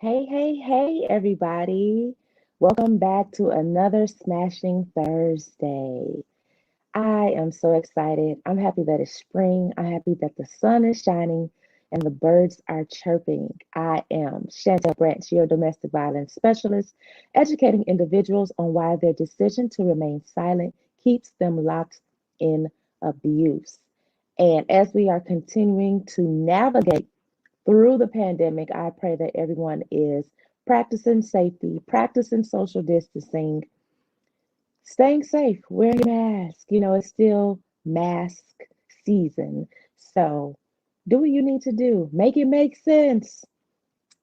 Hey, hey, hey, everybody. Welcome back to another Smashing Thursday. I am so excited. I'm happy that it's spring. I'm happy that the sun is shining and the birds are chirping. I am Chantel Branch, your domestic violence specialist, educating individuals on why their decision to remain silent keeps them locked in abuse. And as we are continuing to navigate through the pandemic, I pray that everyone is practicing safety, practicing social distancing, staying safe, wear your mask. It's still mask season. So do what you need to do, make it make sense.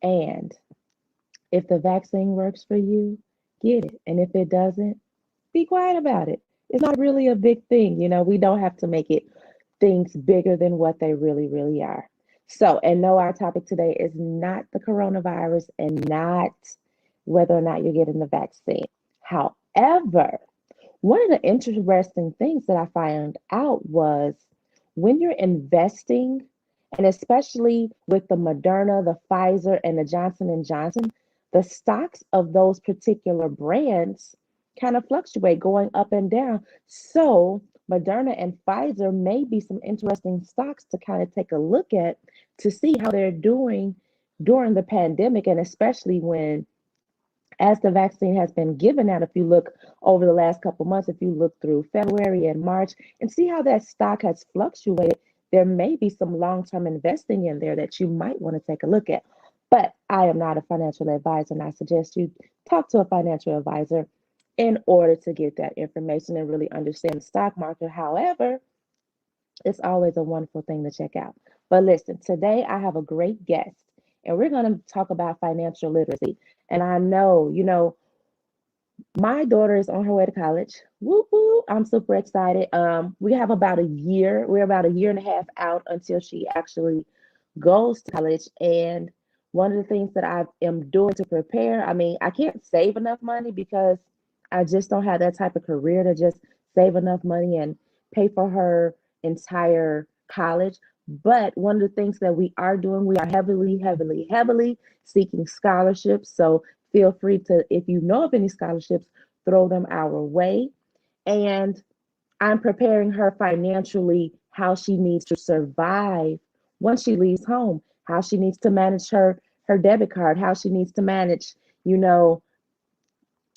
And if the vaccine works for you, get it. And if it doesn't, be quiet about it. It's not really a big thing. We don't have to make it things bigger than what they really, really are. So, and no, our topic today is not the coronavirus and not whether or not you're getting the vaccine. However, one of the interesting things that I found out was when you're investing, and especially with the Moderna, the Pfizer, and the Johnson and Johnson, the stocks of those particular brands kind of fluctuate going up and down. So Moderna and Pfizer may be some interesting stocks to kind of take a look at to see how they're doing during the pandemic, and especially when as the vaccine has been given out, if you look over the last couple months, if you look through February and March and see how that stock has fluctuated, there may be some long-term investing in there that you might want to take a look at. But I am not a financial advisor, and I suggest you talk to a financial advisor in order to get that information and really understand the stock market. However, it's always a wonderful thing to check out. But listen, today I have a great guest, and we're going to talk about financial literacy. And I know, my daughter is on her way to college. Woo woo! I'm super excited. We have about a year. We're about a year and a half out until she actually goes to college. And one of the things that I am doing to prepare, I mean, I can't save enough money because I just don't have that type of career to just save enough money and pay for her entire college. But one of the things that we are doing, we are heavily, heavily, heavily seeking scholarships. So feel free to, if you know of any scholarships, throw them our way. And I'm preparing her financially how she needs to survive once she leaves home, how she needs to manage her debit card, how she needs to manage, you know,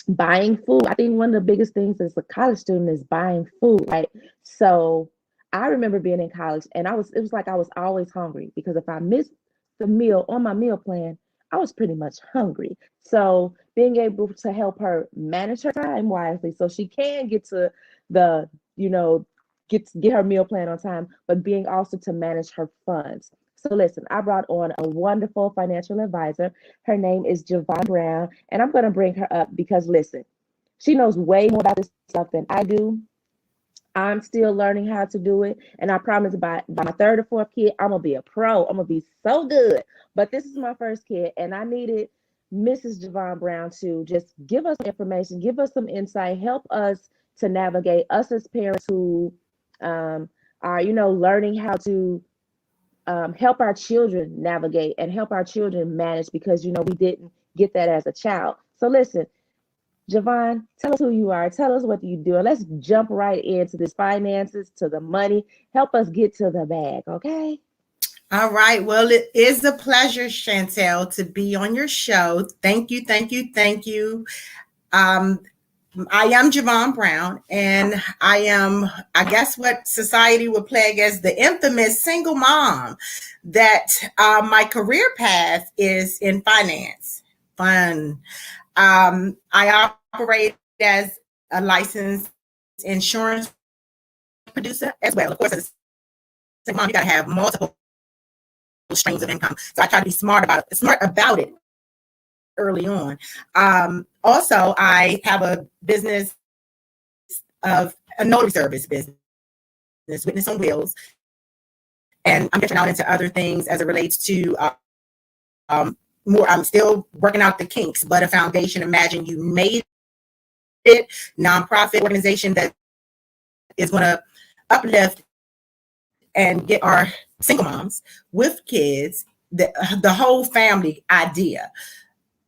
buying food. I think one of the biggest things as a college student is buying food, right? So I remember being in college and it was like I was always hungry because if I missed the meal on my meal plan, I was pretty much hungry. So being able to help her manage her time wisely so she can get to the, you know, get her meal plan on time, but being also to manage her funds. So listen, I brought on a wonderful financial advisor. Her name is Javon Brown, and I'm going to bring her up because listen, she knows way more about this stuff than I do. I'm still learning how to do it. And I promise by my third or fourth kid, I'm going to be a pro. I'm going to be so good. But this is my first kid, and I needed Mrs. Javon Brown to just give us information, give us some insight, help us to navigate, us as parents who are, learning how to help our children navigate and help our children manage because, we didn't get that as a child. So listen, Javon, tell us who you are. Tell us what you do. And let's jump right into this finances, to the money. Help us get to the bag, okay? All right. Well, it is a pleasure, Chantel, to be on your show. Thank you, thank you, thank you. I am Javon Brown, and I am, I guess, what society would plague as the infamous single mom. That my career path is in finance. Fun. I operate as a licensed insurance producer as well. Of course, as a single mom, you got to have multiple streams of income. So I try to be smart about it early on. Also, I have a business of a notary service business, Witness on Wheels, and I'm venturing out into other things as it relates to more. I'm still working out the kinks, but a foundation, Imagine You Made It, nonprofit organization that is going to uplift and get our single moms with kids, the whole family idea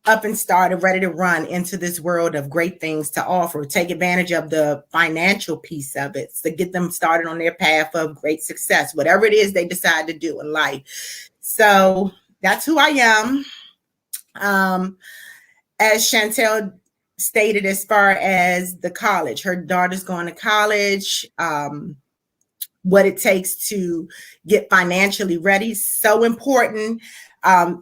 up and started, ready to run into this world of great things to offer, take advantage of the financial piece of it to get them started on their path of great success, whatever it is they decide to do in life. So that's who I am. As Chantel stated, as far as the college, her daughter's going to college. What it takes to get financially ready, so important.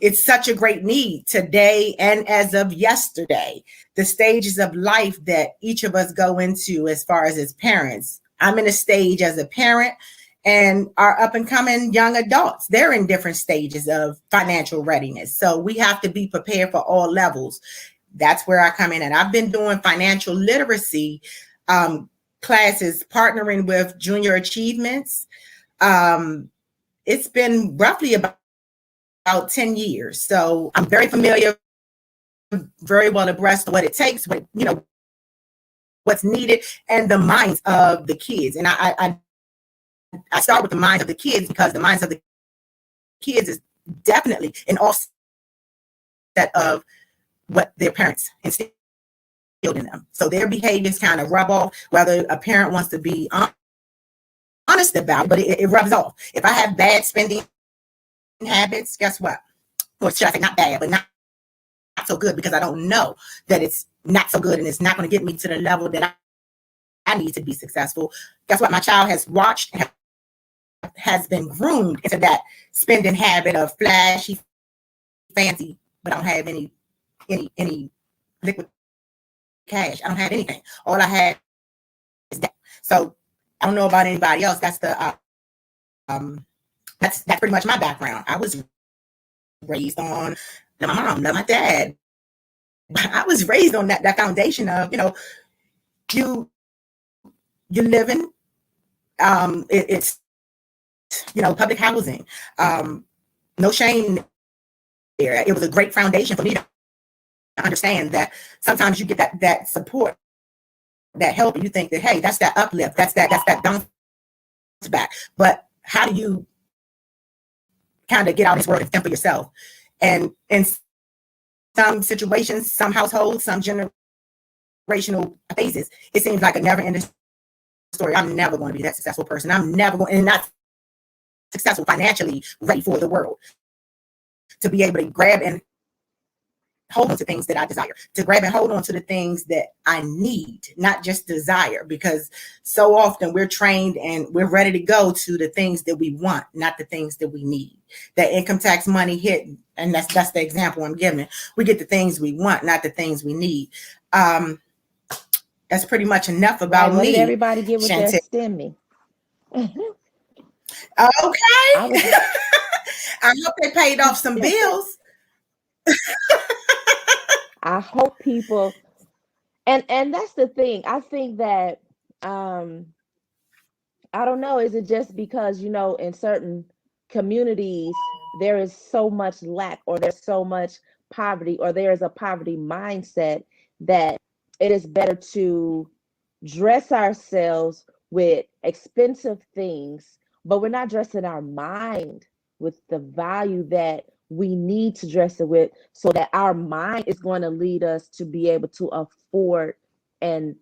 It's such a great need today and as of yesterday. The stages of life that each of us go into as far as parents. I'm in a stage as a parent, and our up and coming young adults, they're in different stages of financial readiness. So we have to be prepared for all levels. That's where I come in. And I've been doing financial literacy classes, partnering with Junior Achievements. It's been roughly about 10 years. So I'm very familiar, very well abreast of what it takes, what's needed, and the minds of the kids. And I start with the minds of the kids because the minds of the kids is definitely an offset of what their parents instilled in them. So their behaviors kind of rub off, whether a parent wants to be honest about it, but it rubs off. If I have bad spending habits, guess what? Or should I say not bad, but not so good, because I don't know that it's not so good and it's not going to get me to the level that I need to be successful. Guess what? My child has watched and has been groomed into that spending habit of flashy, fancy, but I don't have any liquid cash. I don't have anything. All I have is debt. So I don't know about anybody else. That's the that's pretty much my background. I was raised on my mom, my dad. I was raised on that foundation of, you're living. It's public housing. No shame there. It was a great foundation for me to understand that sometimes you get that support, that help, and you think that, hey, that's that uplift, that's that bounce back. But how do you kind of get out of this world and fend for yourself? And in some situations, some households, some generational phases, it seems like a never-ending story. I'm never going to be that successful person. I'm never going, and not successful financially, ready for the world, to be able to grab and hold on to things that I desire, to grab and hold on to the things that I need, not just desire, because so often we're trained and we're ready to go to the things that we want, not the things that we need. That income tax money hit, and that's the example I'm giving. We get the things we want, not the things we need. That's pretty much enough about me. What did everybody get with their stimmy? Okay. I hope they paid off some bills. I hope people, and that's the thing. I think that I don't know, is it just because, in certain communities there is so much lack, or there's so much poverty, or there is a poverty mindset, that it is better to dress ourselves with expensive things, but we're not dressing our mind with the value that we need to dress it with, so that our mind is going to lead us to be able to afford and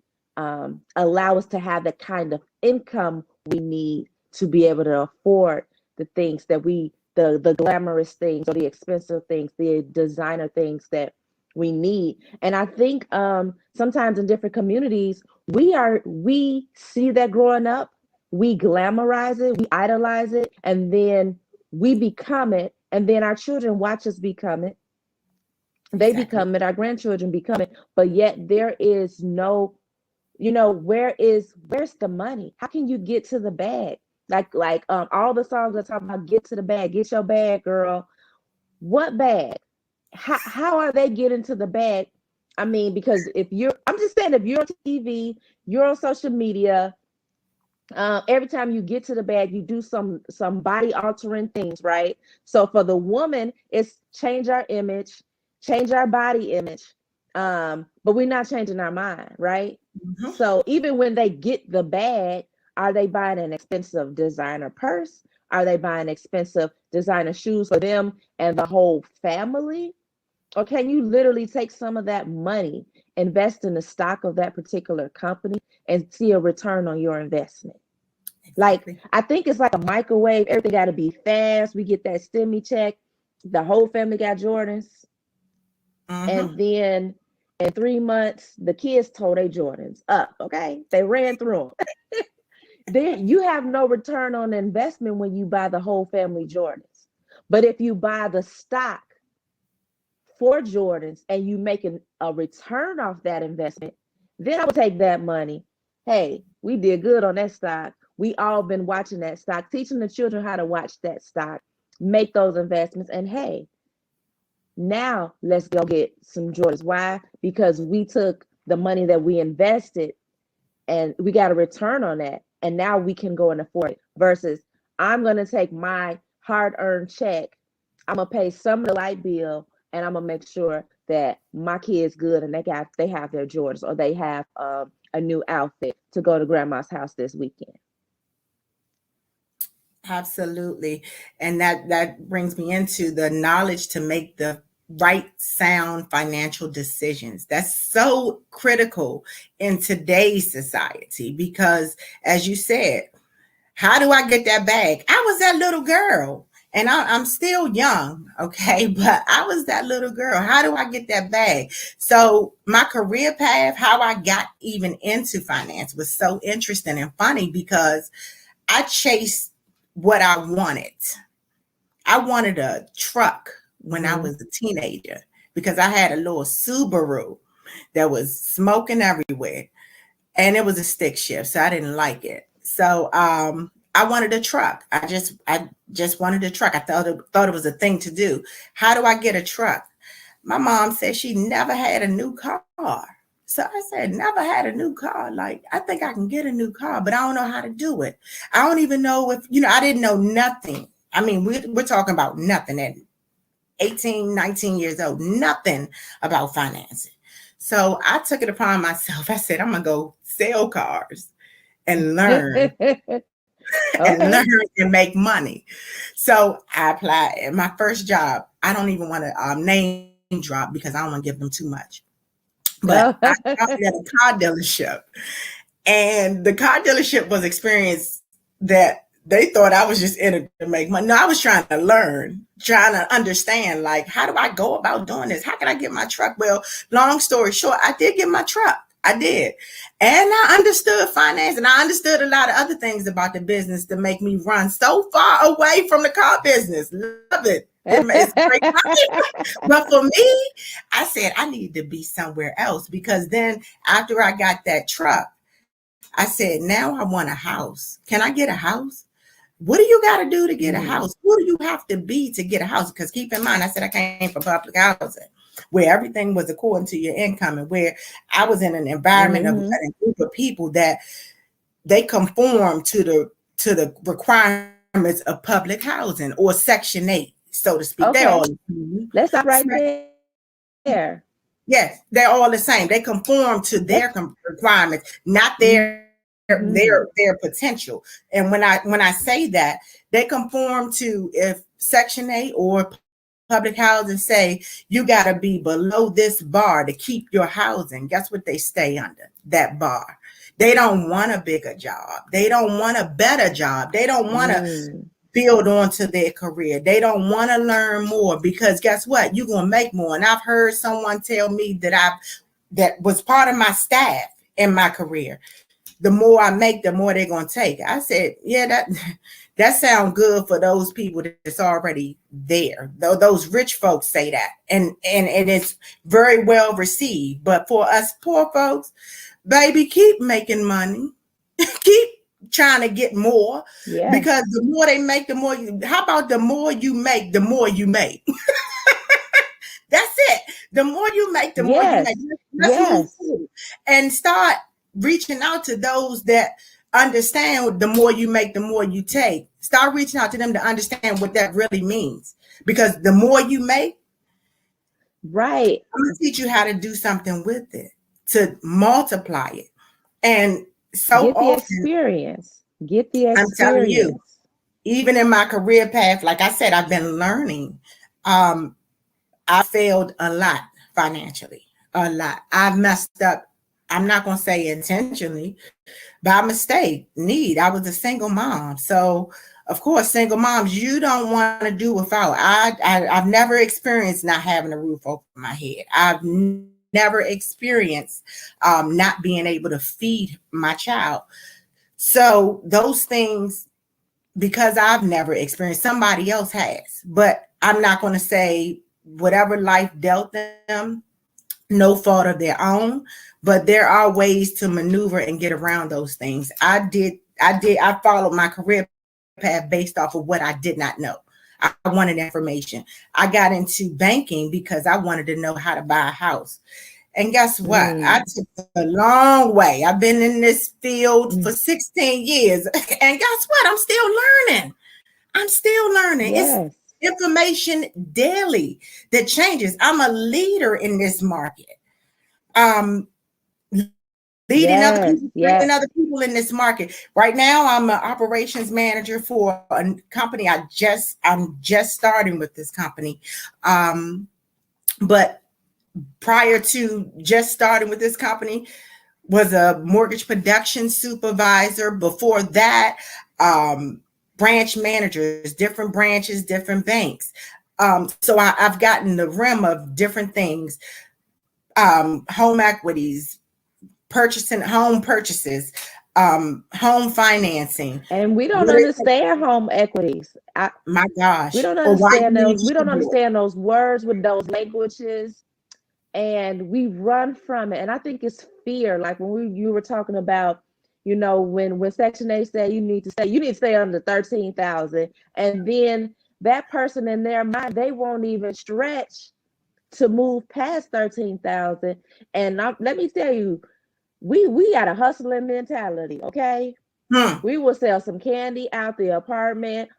allow us to have the kind of income we need to be able to afford the things that the glamorous things, or the expensive things, the designer things that we need. And I think sometimes in different communities, we see that growing up, we glamorize it, we idolize it, and then we become it, and then our children watch us become it. They Exactly. become it, our grandchildren become it, but yet there is no, where's the money? How can you get to the bag? Like all the songs that talk about get to the bag, get your bag, girl. What bag? How are they getting to the bag? I mean, because I'm just saying, if you're on TV, you're on social media, every time you get to the bag, you do some body altering things, right? So for the woman, it's change our image, change our body image, but we're not changing our mind, right? Mm-hmm. So even when they get the bag, are they buying an expensive designer purse? Are they buying expensive designer shoes for them and the whole family? Or can you literally take some of that money, invest in the stock of that particular company, and see a return on your investment? Like, Exactly. I think it's like a microwave. Everything got to be fast. We get that stimmy check. The whole family got Jordans. Mm-hmm. And then in 3 months, the kids tore their Jordans up. Okay. They ran through them. Then you have no return on investment when you buy the whole family Jordans. But if you buy the stock for Jordans and you make a return off that investment, then I would take that money. Hey, we did good on that stock. We all been watching that stock, teaching the children how to watch that stock, make those investments. And hey, now let's go get some Jordans. Why? Because we took the money that we invested and we got a return on that. And now we can go and afford it versus I'm going to take my hard earned check. I'm going to pay some of the light bill and I'm going to make sure that my kids good and they have their Jordans or they have a new outfit to go to grandma's house this weekend. Absolutely. And that brings me into the knowledge to make the right sound financial decisions. That's so critical in today's society because as you said, how do I get that bag? I was that little girl and I'm still young, okay, but I was that little girl. How do I get that bag? So my career path, how I got even into finance was so interesting and funny because I chased what I wanted. I wanted a truck when I Mm-hmm. was a teenager because I had a little Subaru that was smoking everywhere and it was a stick shift, so I didn't like it. So I wanted a truck. I just wanted a truck. I thought it was a thing to do. How do I get a truck? My mom said she never had a new car. So I said, never had a new car. Like, I think I can get a new car, but I don't know how to do it. I don't even know if, I didn't know nothing. I mean, we're talking about nothing at 18, 19 years old, nothing about financing. So I took it upon myself. I said, I'm going to go sell cars and learn and Okay. learn and make money. So I applied at my first job. I don't even want to name drop because I don't want to give them too much. But I started at a car dealership, and the car dealership was experience that they thought I was just in it to make money. No, I was trying to learn, trying to understand, like, how do I go about doing this? How can I get my truck? Well, long story short, I did get my truck. I did. And I understood finance and I understood a lot of other things about the business to make me run so far away from the car business. Love it. It's great money. But for me, I said I need to be somewhere else because then after I got that truck, I said, now I want a house. Can I get a house? What do you got to do to get a Mm. house? Who do you have to be to get a house? Because keep in mind, I said I came from public housing where everything was according to your income and where I was in an environment of Mm-hmm. a group of people that they conform to the requirements of public housing or Section 8, so to speak. They all Okay. Let's stop right there. yes, they're all the same. They conform to Let's. their requirements, not Mm-hmm. their potential. And when I say that, they conform to if Section 8 or public housing say you got to be below this bar to keep your housing. Guess what they stay under? That bar. They don't want a bigger job. They don't want a better job. They don't want to Mm. build onto their career. They don't want to learn more because guess what? You're gonna make more. And I've heard someone tell me that was part of my staff in my career. The more I make, the more they're gonna take. I said, yeah, that sounds good for those people that's already there. Though those rich folks say that, and it's very well received. But for us poor folks, baby, keep making money, keep trying to get more Yeah. because the more they make, the more you. How about the more you make, the more you make? That's it. The more you make, the more you make. Yes. Let's move Yes. forward and start reaching out to those that understand the more you make, the more you take. Start reaching out to them to understand what that really means. Because the more you make, Right. I'm going to teach you how to do something with it, to multiply it. And so Get the often, experience. Get the I'm telling you, experience. even in my career path, like I said, I've been learning. Um, I failed a lot financially, a lot. I've messed up. I'm not going to say intentionally, by mistake, need. I was a single mom. So, of course, single moms, you don't want to do without. I've never experienced not having a roof over my head. I've never experienced not being able to feed my child. So, those things, because I've never experienced, somebody else has. But I'm not going to say whatever life dealt them, no fault of their own, but there are ways to maneuver and get around those things. I followed my career path based off of what I did not know. I wanted information. I got into banking because I wanted to know how to buy a house. And guess what? I Mm. took a long way. I've been in this field for Mm. 16 years. And guess what? I'm still learning. I'm still learning. It's Yes. information daily that changes. I'm a leader in this market. Um, leading other Yes. people, training Yes. other people in this market. Right now, I'm an operations manager for a company. I'm just starting with this company. But prior to just starting with this company, was a mortgage production supervisor. Before that, branch managers, different branches, different banks. So I've gotten the rim of different things, home equities, purchasing home purchases, home financing. And we don't What it, understand home equities. my We gosh, don't or why understand you those. need We to don't do it. understand those words with those languages, and we run from it. And I think it's fear. Like when you were talking about, when Section 8 said you need to stay under 13,000, and then that person in their mind, they won't even stretch to move past 13,000. And let me tell you, we got a hustling mentality. Okay, Hmm, we will sell some candy out the apartment.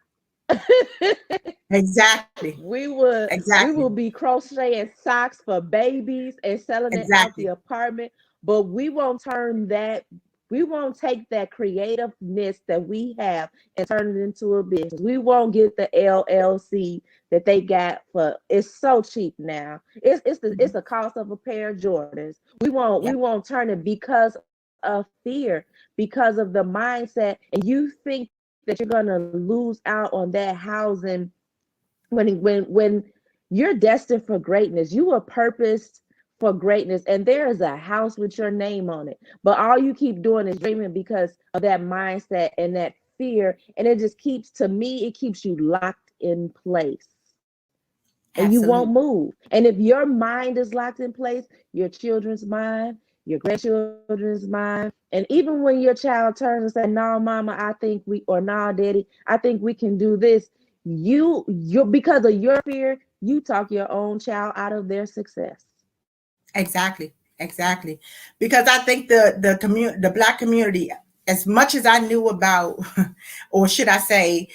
exactly, We will be crocheting socks for babies and selling it out the exactly. apartment, but we won't take that creativeness that we have and turn it into a business. We won't get the LLC that they got for, it's so cheap now. It's the cost of a pair of Jordans. We won't Yeah, we won't turn it because of fear, because of the mindset, and you think that you're gonna lose out on that housing when you're destined for greatness. You were purposed for greatness, and there is a house with your name on it, but all you keep doing is dreaming because of that mindset and that fear, and it just keeps, to me, it keeps you locked in place, and you won't absolutely. move. And if your mind is locked in place, your children's mind, your grandchildren's mind, and even when your child turns and say, "No, mama, I think we," or "No, daddy, I think we can do this," you because of your fear, you talk your own child out of their success. Exactly, exactly. Because I think the black community, as much as I knew about, or should I say,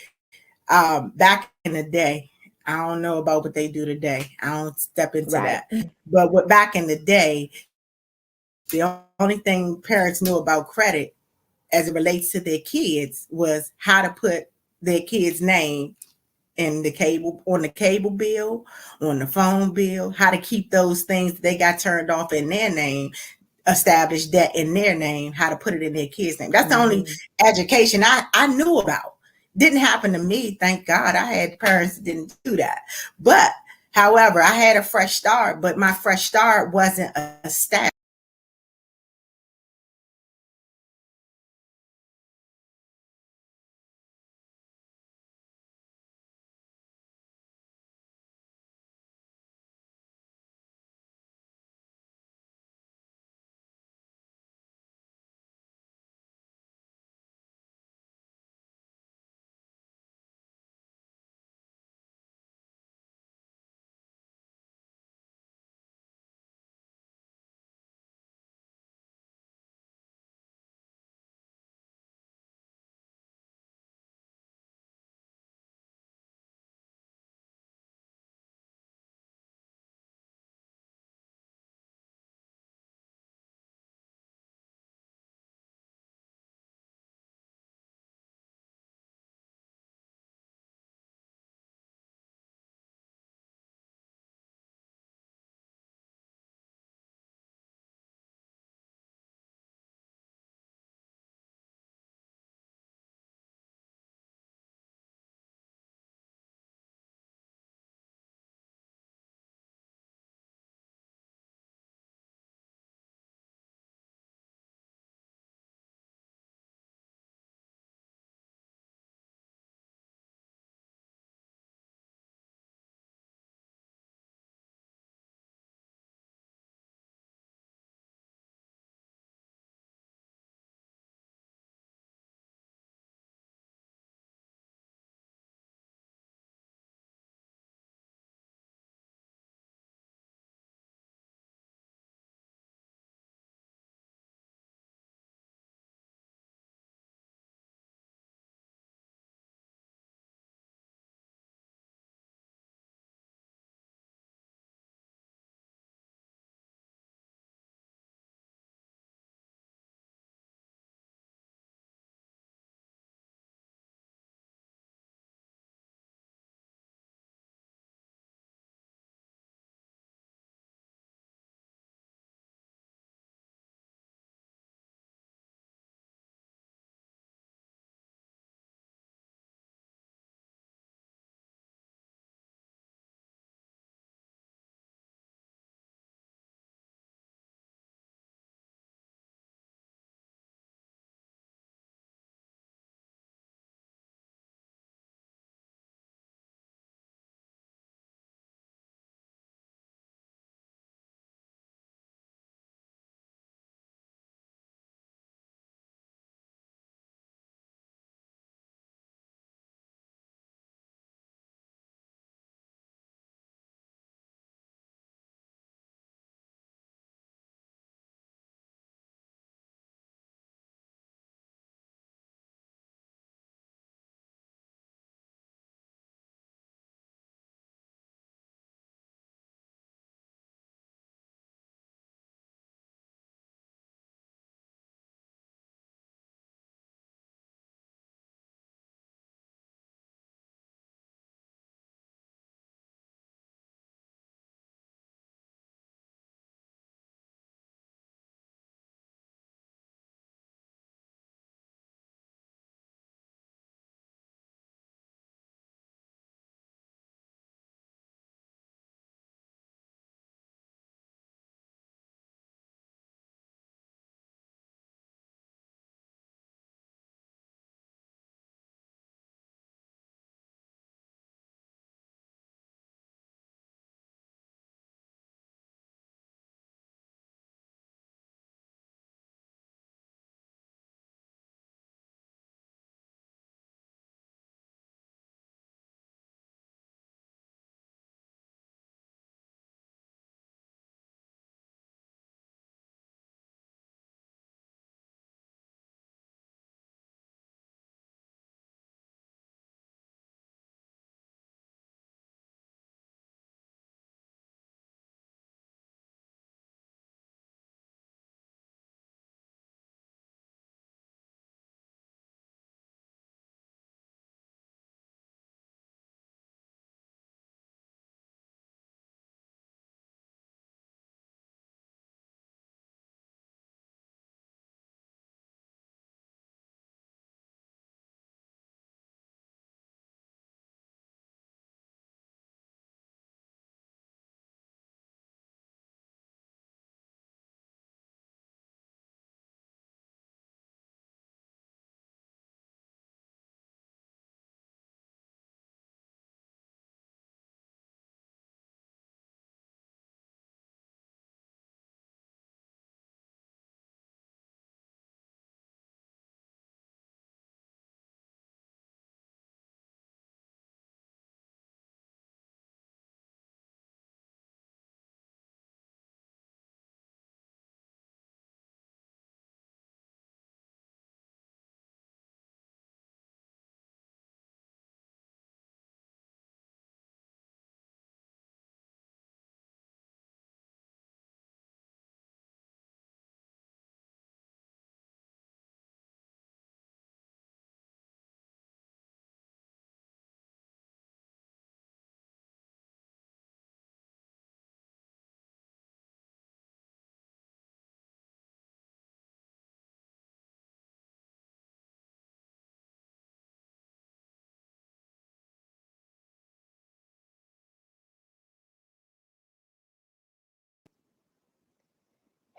back in the day, I don't know about what they do today. I don't step into that. Right. But what back in the day, the only thing parents knew about credit as it relates to their kids was how to put their kid's name in on the cable bill, on the phone bill, how to keep those things that they got turned off in their name, establish that in their name, how to put it in their kid's name. That's the only Hmm. education I knew about. Didn't happen to me, thank God. I had parents that didn't do that. But however, I had a fresh start, but my fresh start wasn't established.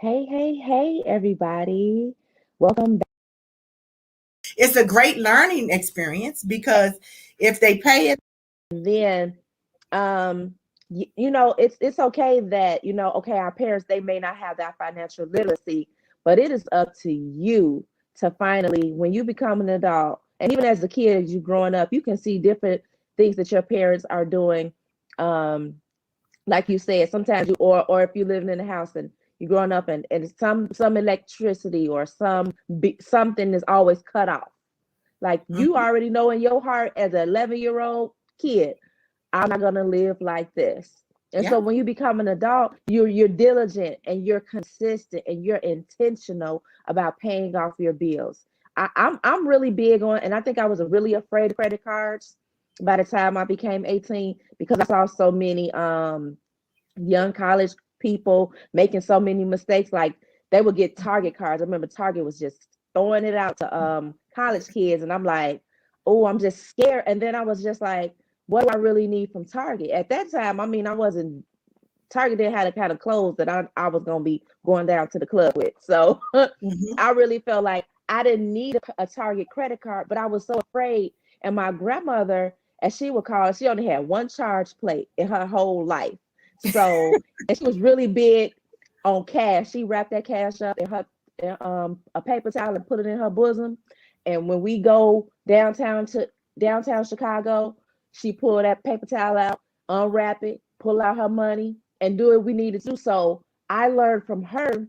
Hey, everybody. Welcome back. It's a great learning experience because if they pay it, Then, it's okay that, okay, our parents, they may not have that financial literacy, but it is up to you to finally, when you become an adult, and even as a kid, you growing up, you can see different things that your parents are doing. Um, like you said, sometimes or if you're living in a house and you're growing up and some electricity or something is always cut off. Like you mhm, already know in your heart as an 11-year-old kid, I'm not gonna live like this. And yeah, so when you become an adult, you're diligent and you're consistent and you're intentional about paying off your bills. I'm really big on, and I think I was really afraid of credit cards by the time I became 18 because I saw so many young college people making so many mistakes. Like they would get Target cards. I remember Target was just throwing it out to college kids, and I'm like, oh, I'm just scared. And then I was just like, what do I really need from Target? At that time, I mean, I wasn't Target didn't have the kind of clothes that I was gonna be going down to the club with. So mhm, I really felt like I didn't need a Target credit card, but I was so afraid. And my grandmother, as she would call it, she only had one charge plate in her whole life. So, and she was really big on cash. She wrapped that cash up in a paper towel and put it in her bosom. And when we go downtown Chicago, she pulled that paper towel out, unwrap it, pull out her money, and do what we needed to. So I learned from her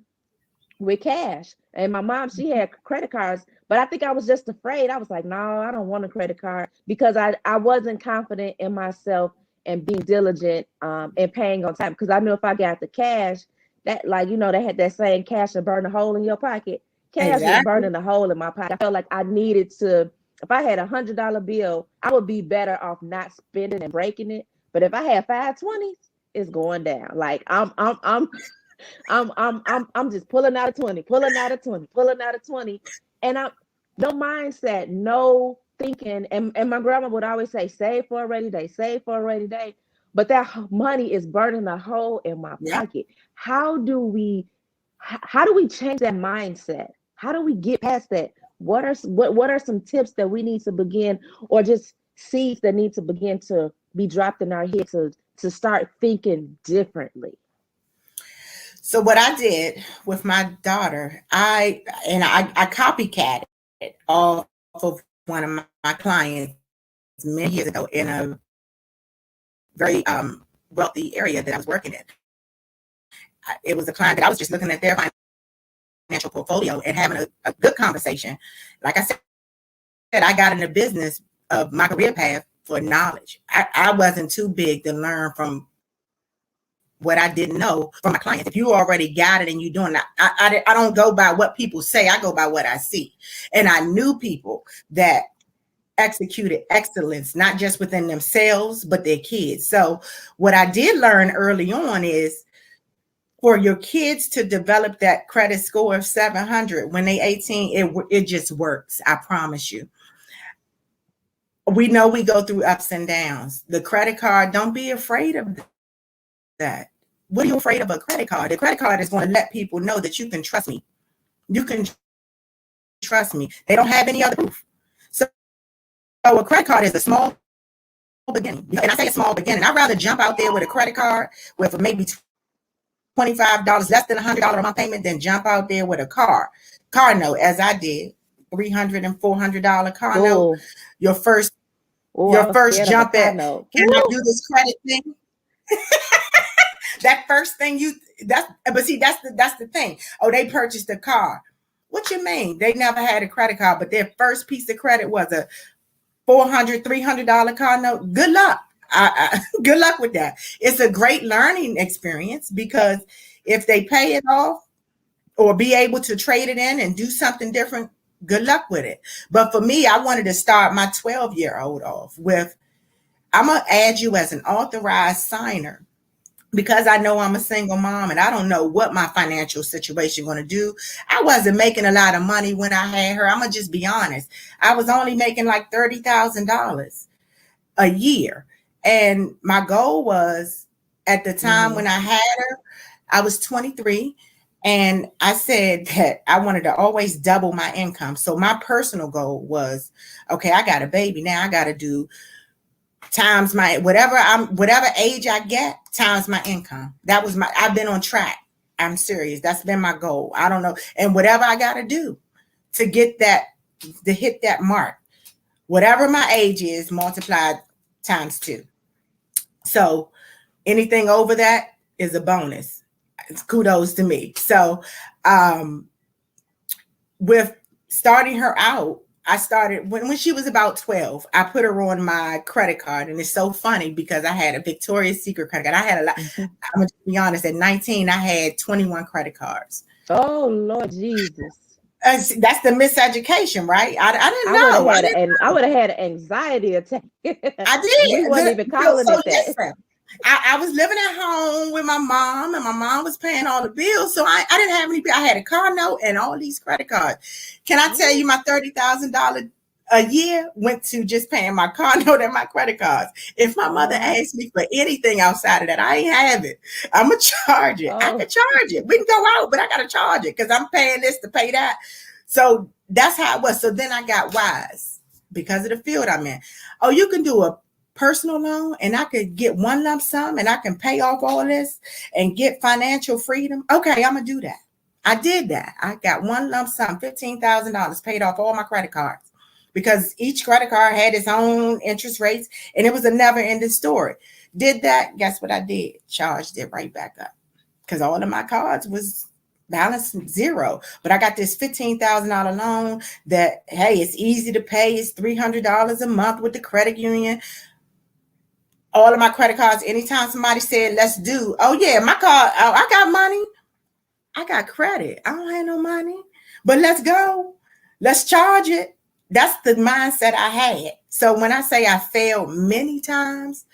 with cash. And my mom, she had credit cards, but I think I was just afraid. I was like, no, I don't want a credit card because I wasn't confident in myself and being diligent and paying on time. Because I knew if I got the cash, that like, they had that saying, cash will burn a hole in your pocket. Cash was exactly. burning a hole in my pocket. I felt like I needed to, if I had $100 bill, I would be better off not spending and breaking it. But if I had 520s, it's going down. Like I'm just pulling out of 20, pulling out of 20, pulling out of 20. And I'm no mindset, no thinking. And my grandma would always say, save for a rainy day, save for a rainy day. But that money is burning a hole in my Yeah. pocket. How do we change that mindset? How do we get past that? What are some tips that we need to begin, or just seeds that need to begin to be dropped in our head to start thinking differently? So what I did with my daughter, I copycatted off of one of my clients many years ago in a very wealthy area that I was working in. It was a client that I was just looking at their financial portfolio and having a good conversation. Like I said, I got in the business of my career path for knowledge. I wasn't too big to learn from what I didn't know from my clients. If you already got it and you're doing that, I don't go by what people say. I go by what I see. And I knew people that executed excellence, not just within themselves, but their kids. So what I did learn early on is for your kids to develop that credit score of 700 when they 18, it just works. I promise you. We know we go through ups and downs. The credit card, don't be afraid of that. What are you afraid of a credit card? The credit card is going to let people know that you can trust me. You can trust me. They don't have any other proof. So a credit card is a small beginning. And I say a small beginning. I'd rather jump out there with a credit card with maybe $25, less than $100 a month payment, than jump out there with a car note, as I did, $300 and $400 car note. Oh, Your first oh, I your was first scared of a jump car at, note. can I Woo! do this credit thing? That first thing but see, that's the thing. Oh, they purchased a car. What you mean? They never had a credit card, but their first piece of credit was a $400, $300 car note. Good luck. Good luck with that. It's a great learning experience because if they pay it off or be able to trade it in and do something different, good luck with it. But for me, I wanted to start my 12-year-old off with, I'm going to add you as an authorized signer because I know I'm a single mom and I don't know what my financial situation going to do. I wasn't making a lot of money when I had her. I'm going to just be honest. I was only making like $30,000 a year. And my goal was, at the time Mm-hmm. when I had her, I was 23. And I said that I wanted to always double my income. So my personal goal was, okay, I got a baby now. I got to do times my whatever age I get times my income. That was my. I've been on track. I'm serious. That's been my goal. I don't know, and whatever I got to do to get that to hit that mark, whatever my age is, multiplied times two. So anything over that is a bonus. It's kudos to me. So um, with starting her out, I started when she was about 12. I put her on my credit card. And it's so funny because I had a Victoria's Secret credit card. I had a lot. Mm-hmm. I'm going to be honest, at 19, I had 21 credit cards. Oh Lord Jesus. That's the miseducation, right? I didn't I would have know. had I would have had an anxiety attack. I We did. wasn't even calling So it that. listen, I was living at home with my mom, and my mom was paying all the bills. So I didn't have any. I had a car note and all these credit cards. Can I tell you, my $30,000 a year went to just paying my car note and my credit cards. If my mother asked me for anything outside of that, I ain't have it. I'm gonna charge it. I can charge it. We can go out, but I gotta charge it because I'm paying this to pay that. So that's how it was. So then I got wise because of the field I'm in. Oh, you can do a personal loan and I could get one lump sum and I can pay off all this and get financial freedom. Okay, I'm gonna do that. I did that. I got one lump sum, $15,000, paid off all my credit cards because each credit card had its own interest rates and it was a never ending story. Did that, guess what I did? Charged it right back up because all of my cards was balance zero. But I got this $15,000 loan that, hey, it's easy to pay. It's $300 a month with the credit union. All of my credit cards, anytime somebody said, let's do, oh yeah, my card, oh, I got money. I got credit. I don't have no money, but let's go. Let's charge it. That's the mindset I had. So when I say I failed many times,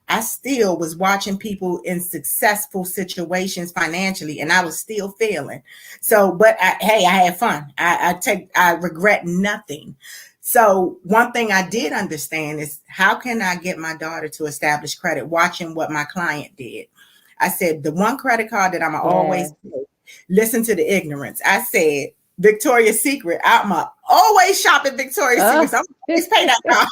I still was watching people in successful situations financially, and I was still failing. So, but hey, I had fun. I regret nothing. So one thing I did understand is how can I get my daughter to establish credit? Watching what my client did, I said the one credit card that I'm always listen to the ignorance. I said Victoria's Secret. I'm always shop at Victoria's Secret. So I'm always pay that card.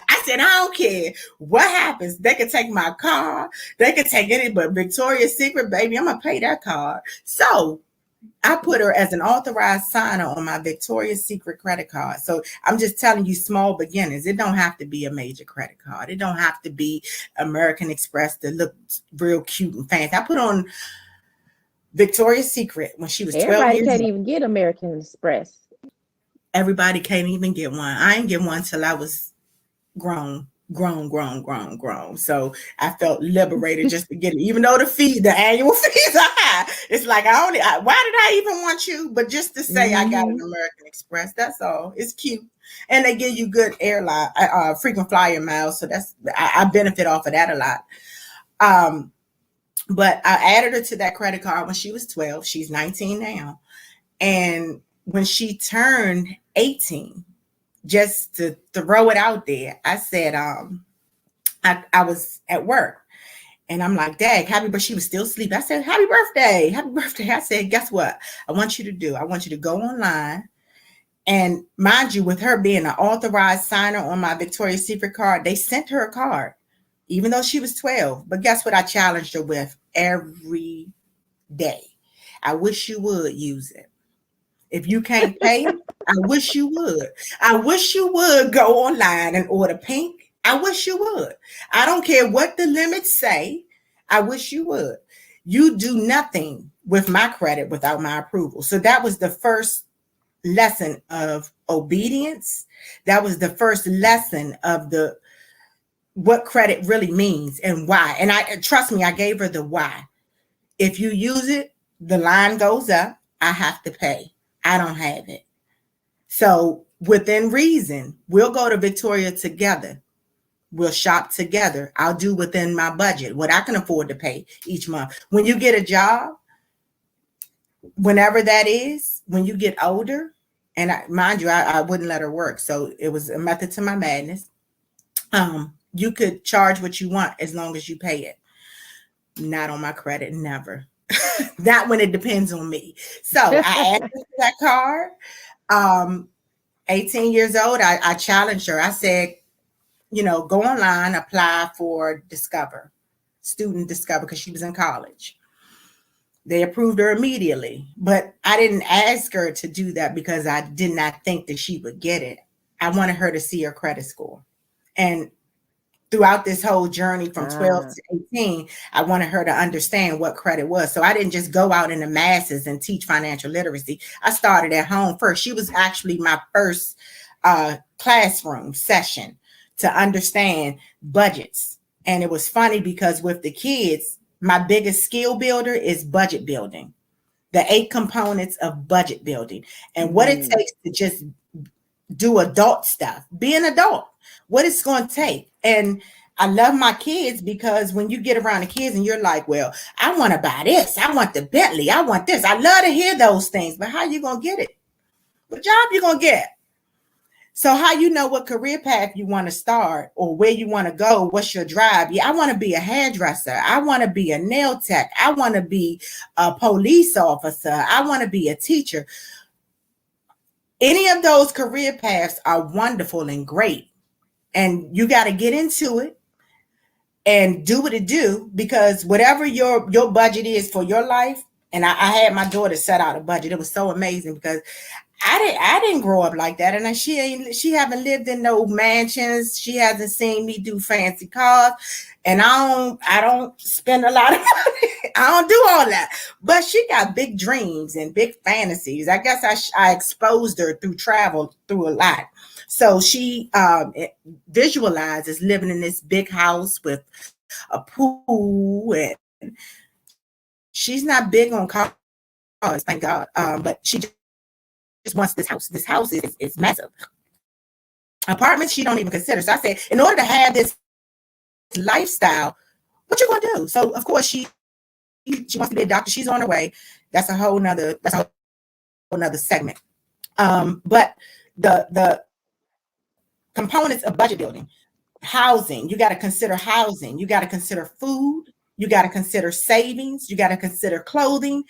I said, I don't care what happens. They can take my car. They can take any, but Victoria's Secret, baby, I'm going to pay that card. So I put her as an authorized signer on my Victoria's Secret credit card. So I'm just telling you, small beginners. It don't have to be a major credit card. It don't have to be American Express to look real cute and fancy. I put on Victoria's Secret when she was 12 Everybody years can't old. even get American Express. Everybody can't even get one. I didn't get one till I was grown. So I felt liberated just to get it, even though the annual fees are high. It's like why did I even want you? But just to say I got an American Express, that's all. It's cute, and they give you good airline frequent flyer miles, so that's I benefit off of that a lot. But I added her to that credit card when she was 12. She's 19 now, and when she turned 18. Just to throw it out there, I said, I was at work and I'm like, Dad, happy birthday. She was still asleep. I said, happy birthday. Happy birthday. I said, guess what? I want you to go online. And mind you, with her being an authorized signer on my Victoria's Secret card, they sent her a card, even though she was 12. But guess what I challenged her with every day? I wish you would use it. If you can't pay it, I wish you would. I wish you would go online and order pink. I wish you would. I don't care what the limits say. I wish you would. You do nothing with my credit without my approval. So that was the first lesson of obedience. That was the first lesson of what credit really means and why. And I trust me, I gave her the why. If you use it, the line goes up. I have to pay. I don't have it. So within reason, we'll go to Victoria together. We'll shop together. I'll do within my budget, what I can afford to pay each month. When you get a job, whenever that is, when you get older, and mind you, I wouldn't let her work. So it was a method to my madness. You could charge what you want as long as you pay it. Not on my credit, never. Not when it depends on me. So I added to that card. Um, 18 years old, I challenged her. I said, go online, apply for Discover, Student Discover, because she was in college. They approved her immediately, but I didn't ask her to do that because I did not think that she would get it. I wanted her to see her credit score. And throughout this whole journey from 12 to 18, I wanted her to understand what credit was. So I didn't just go out in the masses and teach financial literacy. I started at home first. She was actually my first classroom session to understand budgets. And it was funny because with the kids, my biggest skill builder is budget building, the 8 components of budget building, and what it takes to just do adult stuff, be an adult, what it's going to take. And I love my kids because when you get around the kids and you're like, well, I want to buy this, I want the Bentley, I want this. I love to hear those things, but how you going to get it? What job you going to get? So how you know what career path you want to start or where you want to go? What's your drive? Yeah, I want to be a hairdresser. I want to be a nail tech. I want to be a police officer. I want to be a teacher. Any of those career paths are wonderful and great. And you got to get into it and do what it do, because whatever your budget is for your life. And I had my daughter set out a budget. It was so amazing because I didn't grow up like that, and she haven't lived in no mansions. She hasn't seen me do fancy cars, and I don't spend a lot of money. I don't do all that. But she got big dreams and big fantasies. I guess I exposed her through travel through a lot. So she visualizes living in this big house with a pool, and she's not big on cars, thank God. But she just wants this house. This house is massive. Apartments she don't even consider. So I said, in order to have this lifestyle, what you gonna do? So of course she wants to be a doctor. She's on her way. That's a whole nother segment. But the components of budget building, housing, you got to consider housing, you got to consider food, you got to consider savings, you got to consider clothing,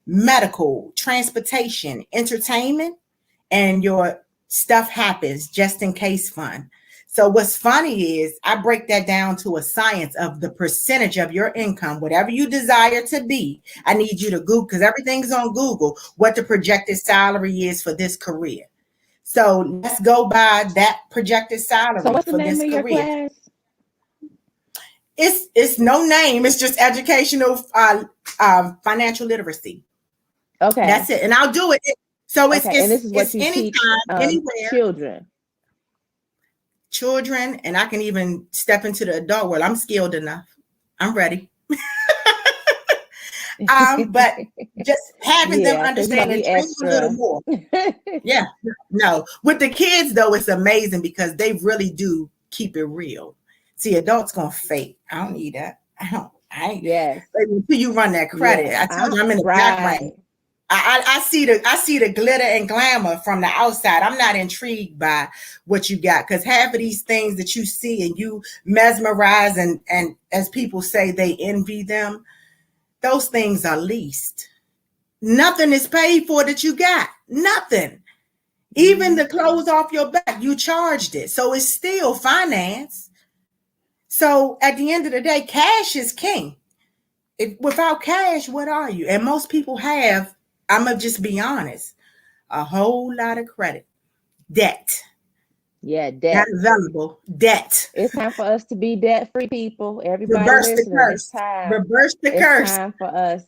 medical, transportation, entertainment, and your stuff happens just in case fund. So what's funny is I break that down to a science of the percentage of your income, whatever you desire to be. I need you to Google, because everything's on Google, what the projected salary is for this career. So let's go by that projected salary. So what's the for name this of your career. class? It's no name. It's just educational financial literacy. Okay. That's it. And I'll do it. So it's and this is what you anytime, teach anywhere. Children, and I can even step into the adult world. I'm skilled enough. I'm ready. But just having them understand and train a little more. Yeah. No. With the kids, though, it's amazing because they really do keep it real. See, adults gonna fake. I don't need that. I ain't. Yes. Until you run that credit. I told you I'm in the background. I see the glitter and glamour from the outside. I'm not intrigued by what you got, because half of these things that you see and you mesmerize and as people say, they envy them. Those things are leased. Nothing is paid for that you got. Nothing. Even the clothes off your back, you charged it. So it's still finance. So at the end of the day, cash is king. Without cash, what are you? And most people have, I'm going to just be honest, a whole lot of credit. Debt. Yeah, debt. Not available. Debt. It's time for us to be debt-free, people. Everybody Reverse listening. the curse. It's time. Reverse the curse. It's time for us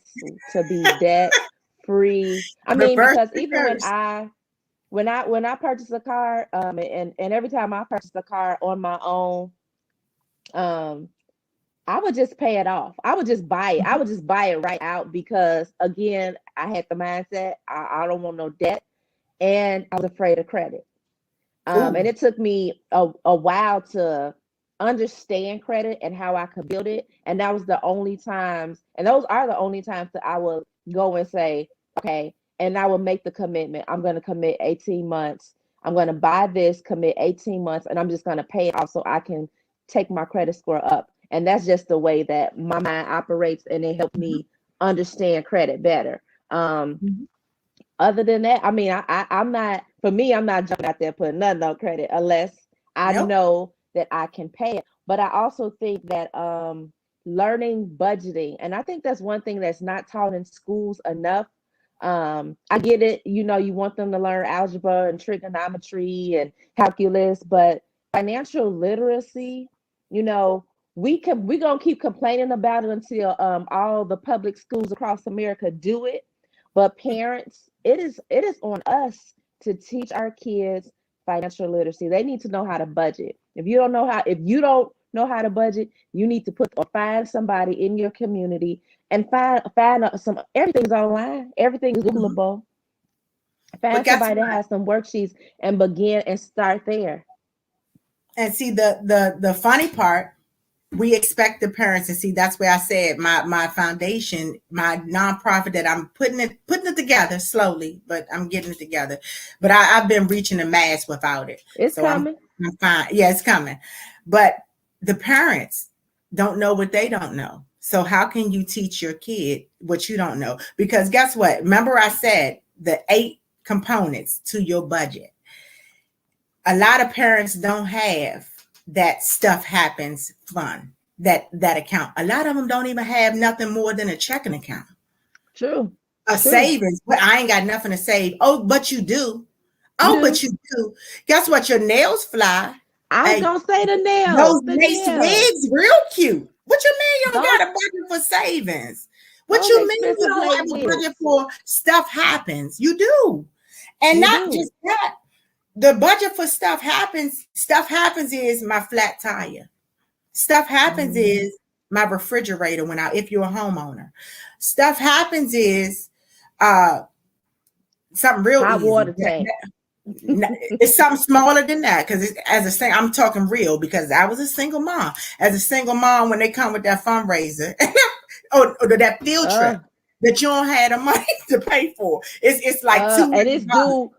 to be debt-free. I mean, because even when I purchase a car, and every time I purchase a car on my own, I would just pay it off. I would just buy it. I would just buy it right out because, again, I had the mindset, I don't want no debt, and I was afraid of credit. And it took me a while to understand credit and how I could build it. And that was the only times, and those are the only times that I would go and say, okay, and I would make the commitment. I'm going to commit 18 months. I'm going to buy this, commit 18 months, and I'm just going to pay it off so I can take my credit score up. And that's just the way that my mind operates, and it helped me understand credit better. Mhm. Other than that, I mean, I'm not, for me, I'm not jumping out there putting nothing on credit unless I Nope. know that I can pay it. But I also think that learning budgeting, and I think that's one thing that's not taught in schools enough. I get it, you want them to learn algebra and trigonometry and calculus, but financial literacy, you know, we're gonna keep complaining about it until all the public schools across America do it. But parents, it is on us to teach our kids financial literacy. They need to know how to budget. If you don't know how to budget, you need to put or find somebody in your community and find some, everything's online, everything is Mhm. Googleable. But Find guess somebody that what? has some worksheets and begin and start there. And see the funny part, we expect the parents to see. That's where I said my foundation, my nonprofit that I'm putting it together slowly, but I'm getting it together. But I've been reaching the mass without it, It's so I'm coming. I'm fine. Yeah, it's coming. But the parents don't know what they don't know. So how can you teach your kid what you don't know? Because guess what? Remember I said the 8 components to your budget. A lot of parents don't have that stuff happens fund, that account. A lot of them don't even have nothing more than a checking account, True. a True. savings. But I ain't got nothing to save. Oh, but you do. You Oh, but do. you do. Guess what? Your nails fly. I was Hey, gonna say the nails. those The lace nails. wigs, real cute. What you mean you don't Those got a budget for savings? What those you mean you expensive don't lace have a budget wigs. for stuff happens? You do. And You not do. just that, the budget for stuff happens is my flat tire. Stuff happens Mhm. is my refrigerator went out if you're a homeowner. Stuff happens is uh something real Hot easy. water tank. It's something smaller than that because as a single, I'm talking real because I was a single mom. As a single mom, when they come with that fundraiser or that field trip Uh, that you don't have the money to pay for, it's like two and hundred it's dollars. due.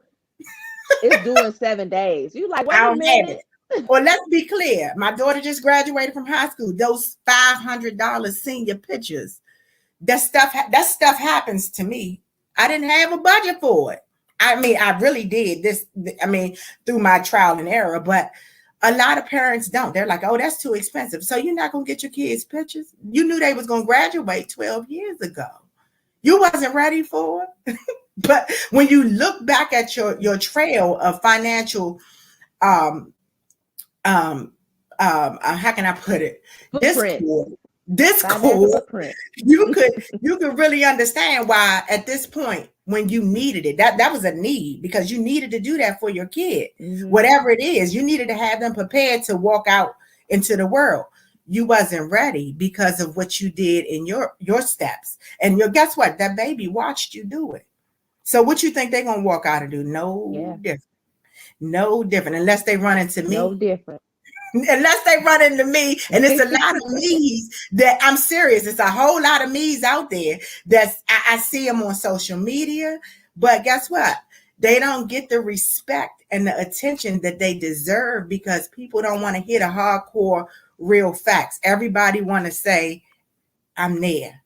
It's due in 7 days. You like, I wait a don't have it. minute. Or let's be clear, my daughter just graduated from high school. Those $500 senior pictures, that stuff happens to me. I didn't have a budget for it. I mean, I really did this. I mean, through my trial and error, but a lot of parents don't. They're like, "Oh, that's too expensive." So you're not gonna get your kids pictures. You knew they was gonna graduate 12 years ago. You wasn't ready for it. But when you look back at your trail of financial um how can I put it? Footprints. Discord. Financial Discord. footprint. You could really understand why at this point when you needed it, that was a need because you needed to do that for your kid. Hmm. Whatever it is, you needed to have them prepared to walk out into the world. You wasn't ready because of what you did in your steps. And your guess what? That baby watched you do it. So what you think they're gonna walk out and do? No Yeah. different. No different unless they run into No me. different. Unless they run into me, and it's a lot of me's that I'm serious. It's a whole lot of me's out there that's I see them on social media, but guess what? They don't get the respect and the attention that they deserve because people don't want to hear the hardcore real facts. Everybody want to say, I'm there.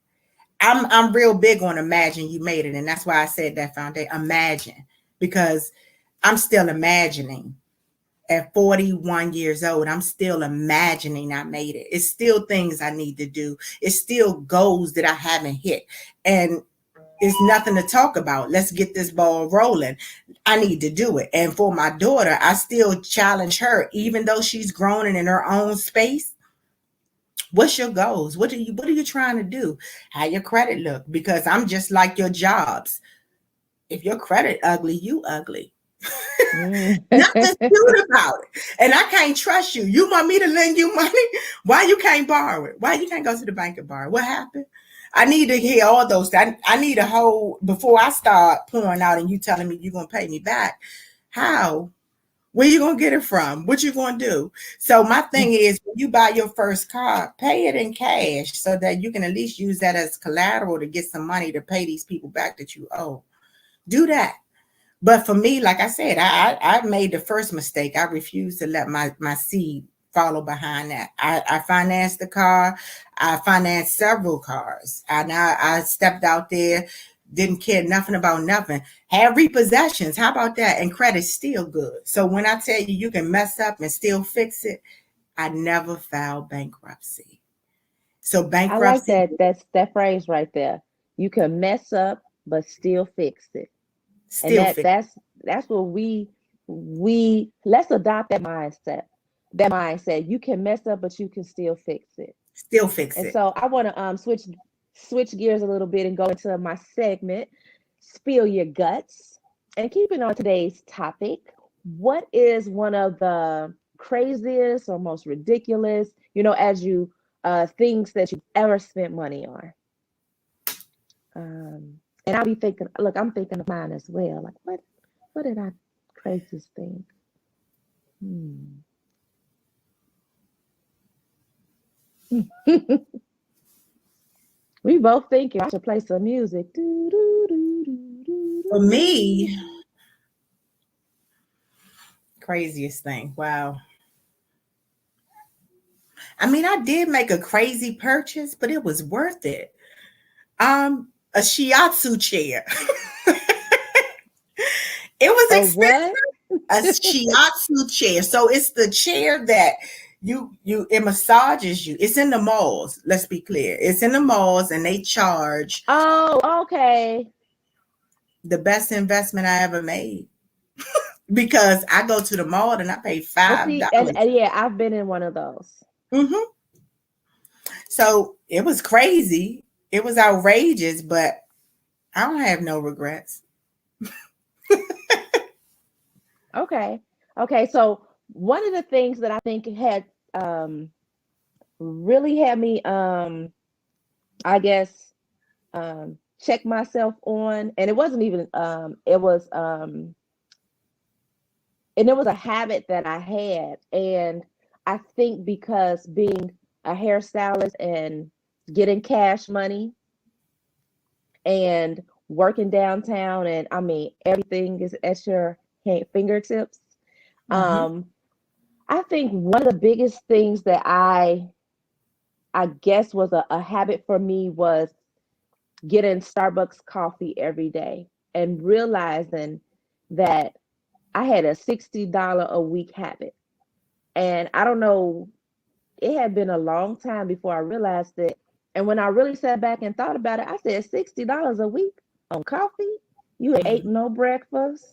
I'm real big on imagine you made it, and that's why I said that foundation. Imagine, because I'm still imagining at 41 years old, I'm still imagining I made it. It's still things I need to do. It's still goals that I haven't hit. And it's nothing to talk about. Let's get this ball rolling. I need to do it. And for my daughter, I still challenge her, even though she's grown and in her own space. What's your goals? What are you trying to do? How your credit look? Because I'm just like your jobs. If your credit ugly, you ugly. Mm. Nothing's cute about it. And I can't trust you. You want me to lend you money? Why you can't borrow it? Why you can't go to the bank and borrow? What happened? I need to hear all those. I need a whole before I start pouring out and you telling me you're gonna pay me back. How? Where you gonna get it from? What you gonna do? So my thing is when you buy your first car, pay it in cash so that you can at least use that as collateral to get some money to pay these people back that you owe. Do that. But for me, like I said, I made the first mistake. I refused to let my seed follow behind that. I financed the car. I financed several cars. And I stepped out there, didn't care nothing about nothing. Had repossessions. How about that? And credit's still good. So when I tell you you can mess up and still fix it, I never filed bankruptcy. So I like bankruptcy, that. That's that phrase right there. You can mess up, but still fix it. And still fix, that's what we let's adopt that mindset. That mindset. You can mess up, but you can still fix it. still fix And it. so I want to switch gears a little bit and go into my segment, Spill Your Guts. And keeping on today's topic, what is one of the craziest or most ridiculous, as you things that you've ever spent money on? And I'll be thinking, look, I'm thinking of mine as well. Like what did I craziest thing? Hmm. We both thinking I should play some music. For me, craziest thing. Wow. I mean, I did make a crazy purchase, but it was worth it. A shiatsu chair. It was A expensive. what? A shiatsu chair. So it's the chair that it massages you. It's in the malls. Let's be clear. It's in the malls, and they charge. Oh, okay. The best investment I ever made, because I go to the mall and I pay But $5. see, and yeah, I've been in one of those. Mm-hmm. So it was crazy. It was outrageous, but I don't have no regrets. Okay. Okay. So one of the things that I think had really had me I guess check myself on, and it wasn't even it was and it was a habit that I had. And I think because being a hairstylist and getting cash money and working downtown, and I mean everything is at your fingertips. Mm-hmm. um I think one of the biggest things that I guess was a habit for me was getting Starbucks coffee every day and realizing that I had a $60 a week habit. And I don't know, it had been a long time before I realized it. And when I really sat back and thought about it, I said $60 a week on coffee? You ain't ate Mm-hmm. no breakfast.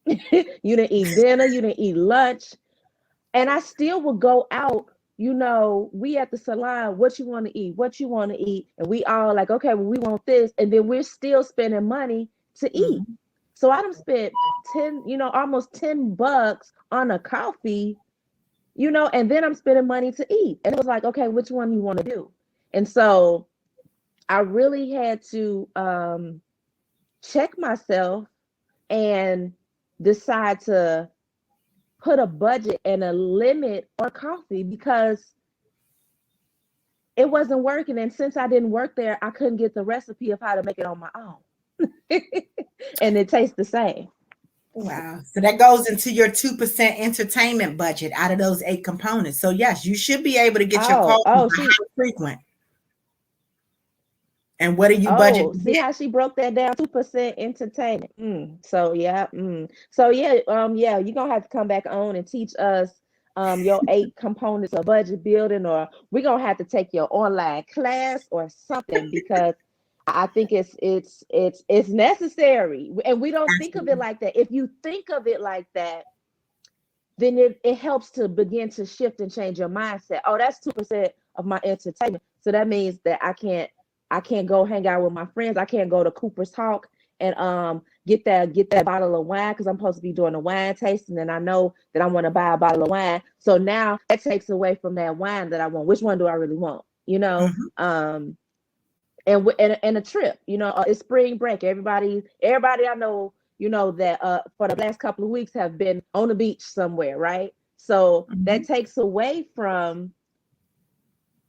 You didn't eat dinner, you didn't eat lunch. And I still would go out, we at the salon, what you want to eat, what you want to eat. And we all like, okay, well, we want this. And then we're still spending money to eat. Mm-hmm. So I done spent 10, almost $10 on a coffee, and then I'm spending money to eat. And it was like, okay, which one you want to do? And so I really had to check myself and decide to put a budget and a limit on coffee because it wasn't working. And since I didn't work there, I couldn't get the recipe of how to make it on my own. And it tastes the same. Wow. So that goes into your 2% entertainment budget out of those 8 components. So yes, you should be able to get your Oh, coffee, oh, but she, how frequent? And what are you budget oh, to see get? how she broke that down? 2% entertainment. So yeah, so yeah, you're gonna have to come back on and teach us your 8 components of budget building, or we're gonna have to take your online class or something, because I think it's necessary. And we don't think of it Absolutely. like that. If you think of it like that, then it helps to begin to shift and change your mindset. Oh, that's 2% of my entertainment. So that means that I can't go hang out with my friends. I can't go to Cooper's Hawk and get that bottle of wine because I'm supposed to be doing a wine tasting, and I know that I want to buy a bottle of wine. So now that takes away from that wine that I want. Which one do I really want? Mhm. And a trip. It's spring break. Everybody I know, that for the last couple of weeks have been on the beach somewhere, right? So that Mhm. takes away from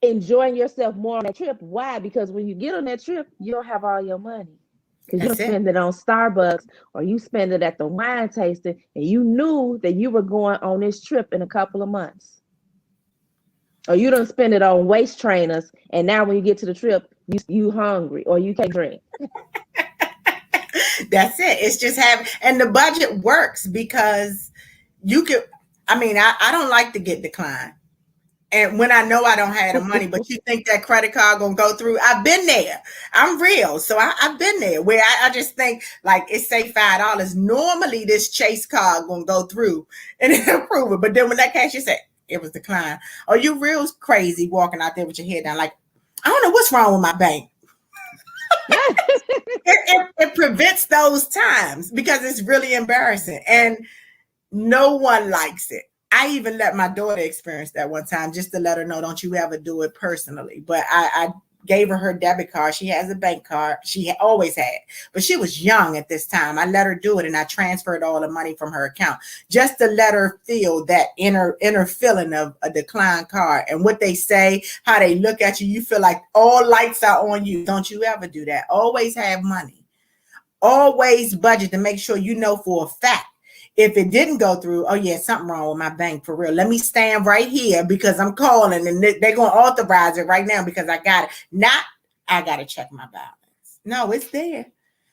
enjoying yourself more on that trip. Why? Because when you get on that trip, you don't have all your money. Because you don't That's it. spend it on Starbucks, or you spend it at the wine tasting, and you knew that you were going on this trip in a couple of months. Or you don't spend it on waist trainers, and now when you get to the trip, you hungry or you can't drink. That's it. It's just having, and the budget works because you could, I mean, I don't like to get declined. And when I know I don't have the money, but you think that credit card gonna go through, I've been there. I'm real. So I've been there where I just think like it's say $5. Normally this Chase card gonna go through and it'll approve it. But then when that cashier said it was declined, or you real crazy walking out there with your head down, like, I don't know what's wrong with my bank. It prevents those times because it's really embarrassing and no one likes it. I even let my daughter experience that one time just to let her know, don't you ever do it personally. But I gave her debit card. She has a bank card. She always had, but she was young at this time. I let her do it and I transferred all the money from her account just to let her feel that inner feeling of a declined card. And what they say, how they look at you, you feel like all lights are on you. Don't you ever do that. Always have money. Always budget to make sure you know for a fact. If it didn't go through, oh yeah, something wrong with my bank for real. Let me stand right here because I'm calling and they're going to authorize it right now because I got it. Not, I got to check my balance. No, it's there.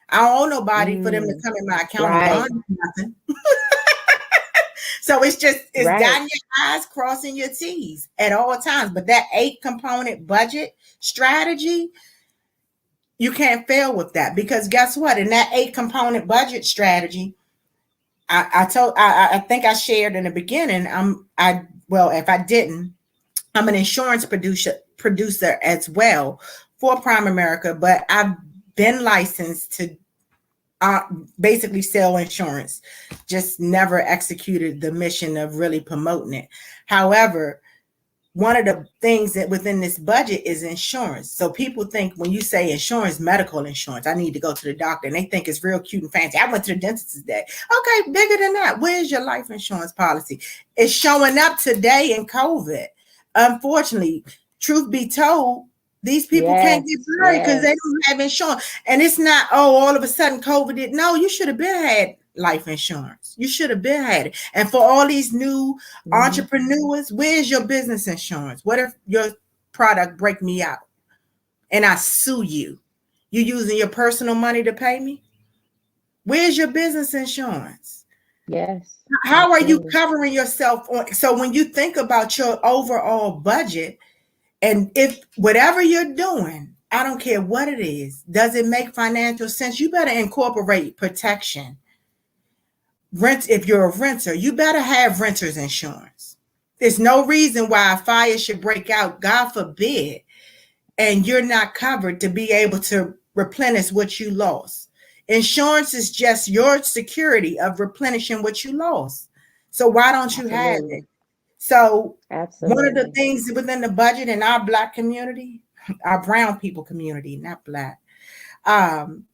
I don't owe nobody for them to come in my account and bond nothing. So it's dotting your I's, crossing your T's at all times. But that 8-component budget strategy, you can't fail with that because guess what? In that 8-component budget strategy, I think I shared in the beginning. If I didn't, I'm an insurance producer as well for Prime America, but I've been licensed to basically sell insurance, just never executed the mission of really promoting it. However, one of the things that within this budget is insurance. So people think when you say insurance, medical insurance, I need to go to the doctor, and they think it's real cute and fancy. I went to the dentist today. Okay, bigger than that. Where's your life insurance policy? It's showing up today in COVID. Unfortunately, truth be told, these people can't get married because they don't have insurance. And it's not, all of a sudden COVID did. No, you should have been had life insurance. You should have been had it. And for all these new entrepreneurs, where's your business insurance? What if your product break me out and I sue you? You using your personal money to pay me? Where's your business insurance? Yes. How are you covering yourself on? So when you think about your overall budget, and if whatever you're doing, I don't care what it is, does it make financial sense? You better incorporate protection. Rent, if you're a renter, you better have renter's insurance. There's no reason why a fire should break out, God forbid, and you're not covered to be able to replenish what you lost. Insurance is just your security of replenishing what you lost. So why don't you have it? So one of the things within the budget in our Black community, our brown people community, not Black,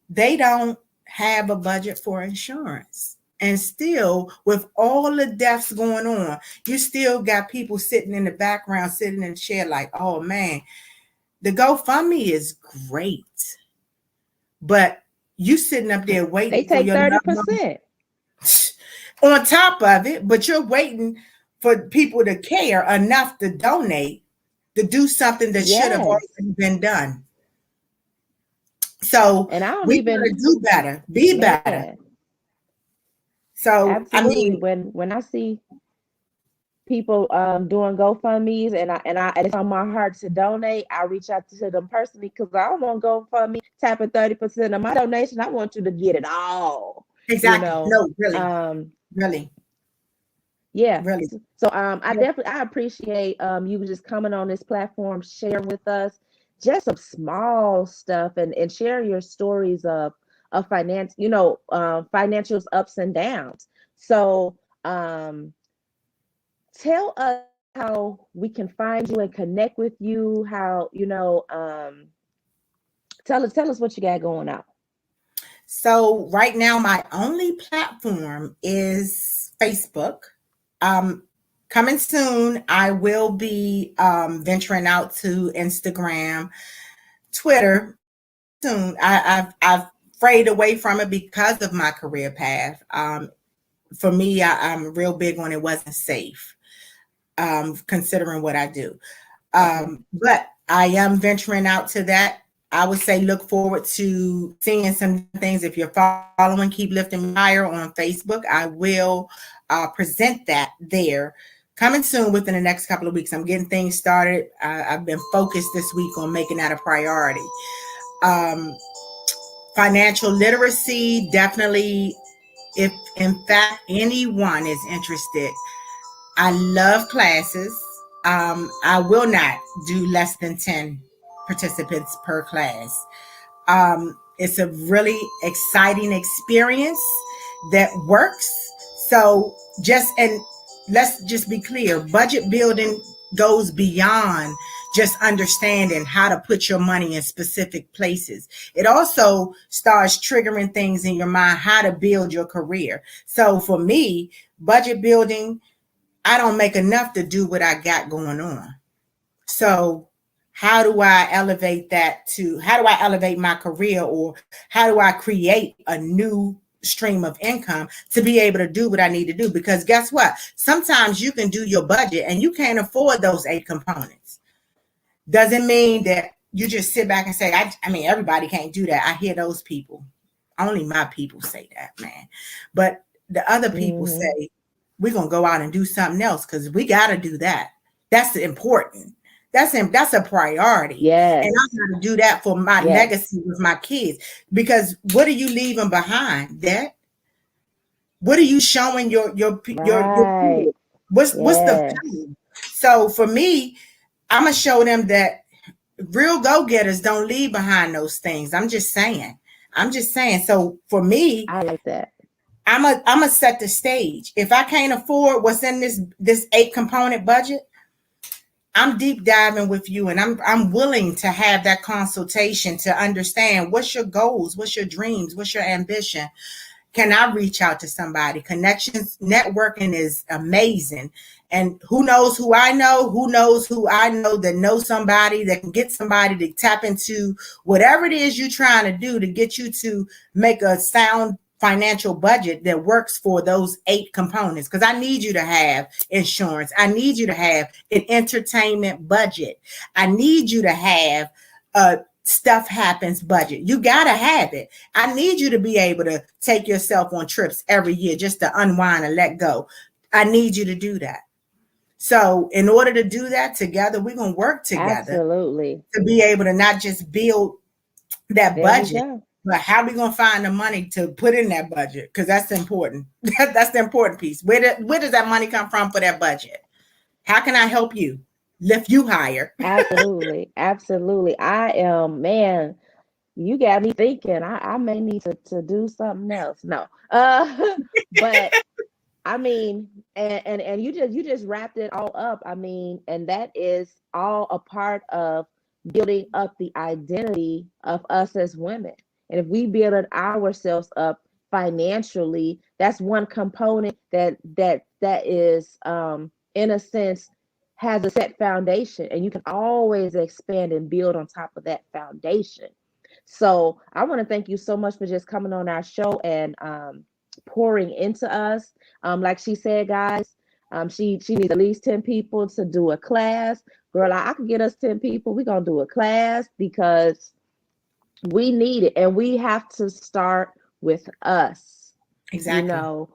they don't have a budget for insurance. And still, with all the deaths going on, you still got people sitting in the background, sitting in the chair like, oh man, the GoFundMe is great. But you sitting up there waiting. They take 30% on top of it, but you're waiting for people to care enough to donate to do something that should have already been done. So we gotta do better, be better. So absolutely, I mean, when I see people doing GoFundMe's and it's on my heart to donate, I reach out to them personally because I don't want GoFundMe tapping 30% of my donation. I want you to get it all. Exactly. No, really. Really. Yeah. Really. So I appreciate you just coming on this platform, sharing with us just some small stuff and sharing your stories of finance, financials ups and downs. So tell us how we can find you and connect with you, how, tell us what you got going on. So right now, my only platform is Facebook. Coming soon, I will be venturing out to Instagram, Twitter soon. I've frayed away from it because of my career path. For me, I'm real big on it wasn't safe, considering what I do. Okay. But I am venturing out to that. I would say look forward to seeing some things. If you're following Keep Lifting Me Higher on Facebook, I will present that there. Coming soon within the next couple of weeks. I'm getting things started. I've been focused this week on making that a priority. Um, Financial literacy, definitely. If in fact anyone is interested, I love classes. I will not do less than 10 participants per class. It's a really exciting experience that works. So and let's just be clear, budget building goes beyond just understanding how to put your money in specific places. It also starts triggering things in your mind, how to build your career. So for me, budget building, I don't make enough to do what I got going on. So how do I elevate how do I elevate my career, or how do I create a new stream of income to be able to do what I need to do? Because guess what? Sometimes you can do your budget and you can't afford those 8 components. Doesn't mean that you just sit back and say, I mean, everybody can't do that. I hear those people. Only my people say that, man. But the other people Mm-hmm. say, we're going to go out and do something else because we got to do that. That's important. That's a priority. And Yes. I'm going to do that for my Yes. legacy with my kids. Because what are you leaving behind, Dad? What are you showing your Right. kids? What's the Yes. value? So for me, I'm going to show them that real go-getters don't leave behind those things. I'm just saying. So for me, I like that. I'm a set the stage. If I can't afford what's in this 8 component budget, I'm deep diving with you, and I'm willing to have that consultation to understand what's your goals, what's your dreams, what's your ambition. Can I reach out to somebody? Connections, networking is amazing. And who knows who I know? Who knows who I know that knows somebody that can get somebody to tap into whatever it is you're trying to do to get you to make a sound financial budget that works for those 8 components. Because I need you to have insurance. I need you to have an entertainment budget. I need you to have a stuff happens budget. You got to have it. I need you to be able to take yourself on trips every year just to unwind and let go. I need you to do that. So in order to do that together, we're going to work together Absolutely. to be able to not just build that There we budget, go. but how are we going to find the money to put in that budget? Because that's important. That's the important piece. Where does that money come from for that budget? How can I help you lift you higher? Absolutely. Absolutely. I am, man, you got me thinking I may need to do something else. No. But I mean, and you just wrapped it all up. I mean, and that is all a part of building up the identity of us as women. And if we build ourselves up financially, that's one component that is in a sense has a set foundation, and you can always expand and build on top of that foundation. So I want to thank you so much for just coming on our show and pouring into us. Like she said, guys, she needs at least 10 people to do a class. Girl, I could get us 10 people. We're gonna do a class because we need it, and we have to start with us. You Exactly. know,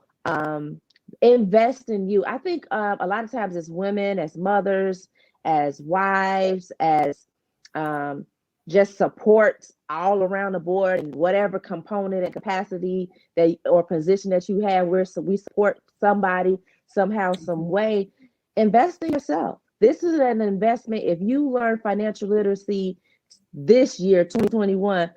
invest in you. I think a lot of times as women, as mothers, as wives, as um, just support all around the board and whatever component and capacity that or position that you have, where so we support somebody somehow, some way. Invest in yourself. This is an investment. If you learn financial literacy this year, 2021,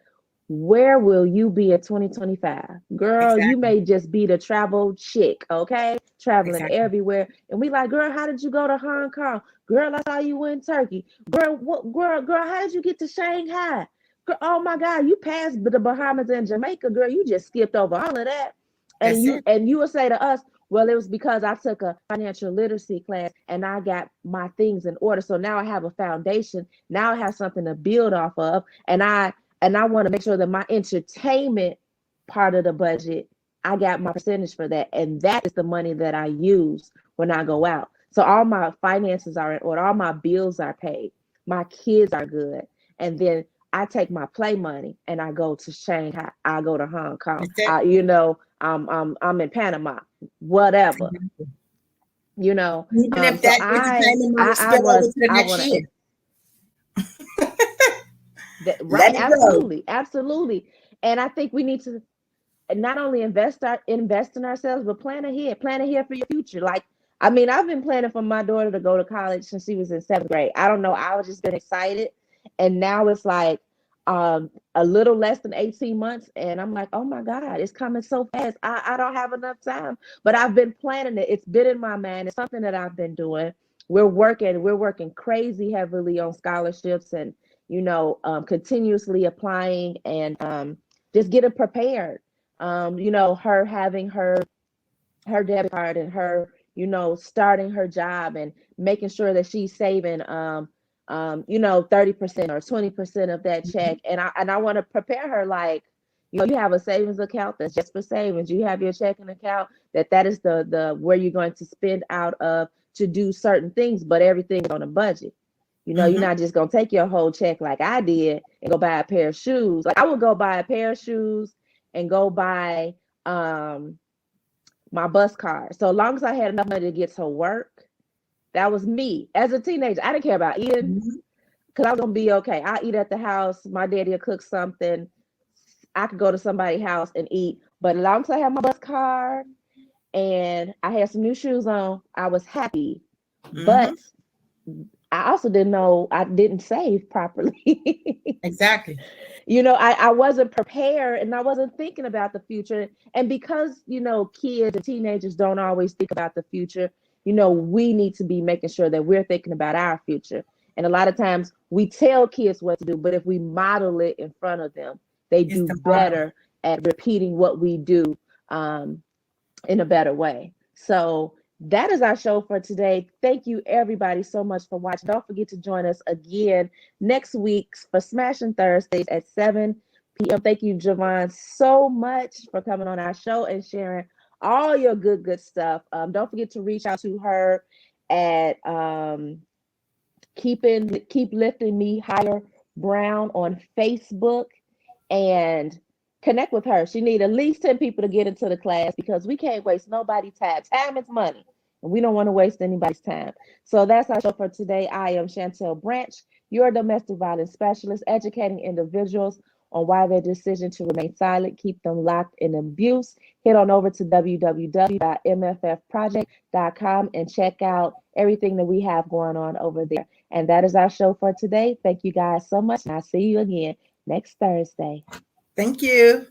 where will you be in 2025? Girl, you Exactly. may just be the travel chick, okay? Traveling Exactly. everywhere. And we like, girl, how did you go to Hong Kong? Girl, I saw you in Turkey. Girl, girl, how did you get to Shanghai? Girl, oh my God, you passed the Bahamas and Jamaica, girl. You just skipped over all of that. And That's you it. and you will say to us, well, it was because I took a financial literacy class and I got my things in order. So now I have a foundation. Now I have something to build off of. And I want to make sure that my entertainment part of the budget, I got my percentage for that. And that is the money that I use when I go out. So all my finances are in order, all my bills are paid, my kids are good. And then I take my play money and I go to Shanghai, I go to Hong Kong, That's it. I'm in Panama, whatever, you know. Even if So that entertainment money I spill want over to to the I next want year, to right, let it go. absolutely, absolutely. And I think we need to not only invest in ourselves, but plan ahead for your future. Like, I mean, I've been planning for my daughter to go to college since she was in 7th grade. I don't know, I was just been excited, and now it's like a little less than 18 months, and I'm like, oh my God, it's coming so fast. I don't have enough time, but I've been planning it. It's been in my mind. It's something that I've been doing. We're working crazy heavily on scholarships, and continuously applying, and just getting prepared. Her having her debit card, and her, starting her job, and making sure that she's saving 30% or 20% of that check. And I want to prepare her, like, you have a savings account that's just for savings. You have your checking account that is the where you're going to spend out of to do certain things, but everything is on a budget. You're Hmm. not just gonna take your whole check like I did and go buy a pair of shoes. Like, I would go buy a pair of shoes and go buy um my bus card. So long as I had enough money to get to work, that was me. As a teenager, I didn't care about eating Hmm. because I was gonna be okay. I eat at the house. My daddy will cook something. I could go to somebody's house and eat. But as long as I had my bus card and I had some new shoes on, I was happy. Hmm. But I also didn't know I didn't save properly. Exactly. I wasn't prepared, and I wasn't thinking about the future. And because, kids and teenagers don't always think about the future, we need to be making sure that we're thinking about our future. And a lot of times we tell kids what to do, but if we model it in front of them, they It's do the model. better at repeating what we do um, in a better way. So that is our show for today. Thank you, everybody, so much for watching. Don't forget to join us again next week for Smashing Thursdays at 7 p.m. Thank you, Javon, so much for coming on our show and sharing all your good stuff. Don't forget to reach out to her at keep lifting me higher Brown on Facebook, and connect with her. She need at least 10 people to get into the class, because we can't waste nobody's time. Time is money, and we don't want to waste anybody's time. So that's our show for today. I am Chantel Branch, your domestic violence specialist, educating individuals on why their decision to remain silent keep them locked in abuse. Head on over to www.mffproject.com and check out everything that we have going on over there. And that is our show for today. Thank you guys so much, and I'll see you again next Thursday. Thank you.